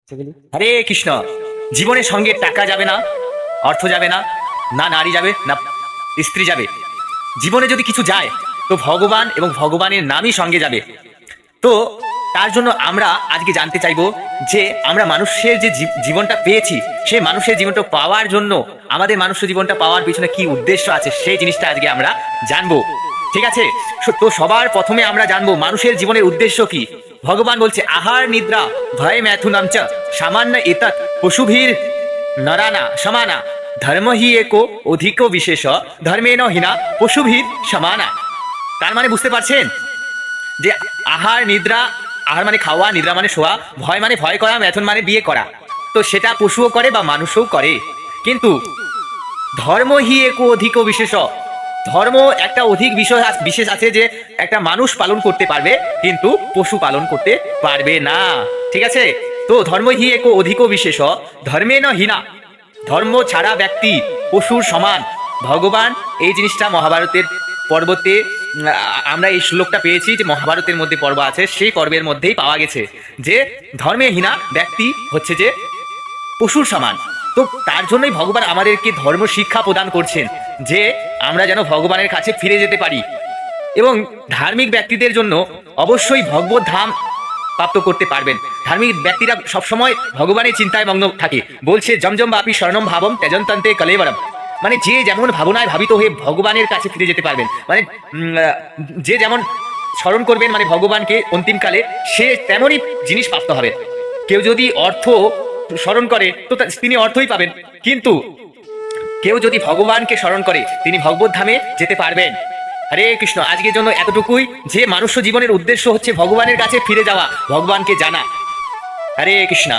হরে কৃষ্ণ। জীবনের সঙ্গে টাকা যাবে না, অর্থ যাবে না, না নারী যাবে, না স্ত্রী যাবে। জীবনে যদি কিছু যায় তো ভগবান এবং ভগবানের নামই সঙ্গে যাবে। তো তার জন্য আমরা আজকে জানতে চাইবো যে আমরা মানুষের যে জীবনটা পেয়েছি, সেই মানুষের জীবনটা পাওয়ার জন্য আমাদের মানুষ জীবনটা পাওয়ার পিছনে কি উদ্দেশ্য আছে সেই জিনিসটা আজকে আমরা জানবো। ঠিক আছে, তো সবার প্রথমে আমরা জানবো মানুষের জীবনের উদ্দেশ্য কি। ভগবান বলছে আহার নিদ্রা ভয় ম্যাথুনাম চ সামান্য এতৎ পশুভীর নরানা সমানা ধর্ম হি একো অধিক বিশেষ ধর্মেণ হিনা পশুভীর সমানা। তার মানে বুঝতে পারছেন যে আহার নিদ্রা, আহার মানে খাওয়া, নিদ্রা মানে শোয়া, ভয় মানে ভয় করা, ম্যাথন মানে বিয়ে করা। তো সেটা পশুও করে বা মানুষও করে। কিন্তু ধর্ম হি এক অধিক বিশেষ, ধর্ম একটা অধিক বিষয় বিশেষ আছে যে একটা মানুষ পালন করতে পারবে কিন্তু পশু পালন করতে পারবে না। ঠিক আছে, তো ধর্ম হি এক অধিক বিশেষ ধর্মে ন হিনা, ধর্ম ছাড়া ব্যক্তি পশুর সমান। ভগবান এই জিনিসটা মহাভারতের পর্বতে আমরা এই শ্লোকটা পেয়েছি যে মহাভারতের মধ্যে পর্ব আছে, সেই পর্বের মধ্যেই পাওয়া গেছে যে ধর্মে হীনা ব্যক্তি হচ্ছে যে পশুর সমান। তো তার জন্যই ভগবান আমাদেরকে ধর্ম শিক্ষা প্রদান করছেন যে আমরা যেন ভগবানের কাছে ফিরে যেতে পারি। এবং ধার্মিক ব্যক্তিদের জন্য অবশ্যই ভগবত ধাম প্রাপ্ত করতে পারবেন। ধার্মিক ব্যক্তিরা সবসময় ভগবানের চিন্তায় মগ্ন থাকে। বলছে জমজম বাপি স্বর্ণম ভাবম তেজন্তন্তে কলেবরম, মানে যে যেমন ভাবনায় ভাবিত হয়ে ভগবানের কাছে ফিরে যেতে পারবেন। মানে যে যেমন স্মরণ করবেন মানে ভগবানকে অন্তিমকালে, সে তেমনই জিনিস প্রাপ্ত হবে। কেউ যদি অর্থ স্মরণ করে তো তিনি অর্থই পাবেন, কিন্তু কেউ যদি ভগবানকে স্মরণ করে তিনি ভগবত ধামে যেতে পারবেন। হরে কৃষ্ণ। আজকের জন্য এতটুকুই, যে মানুষ জীবনের উদ্দেশ্য হচ্ছে ভগবানের কাছে ফিরে যাওয়া, ভগবানকে জানা। হরে কৃষ্ণ।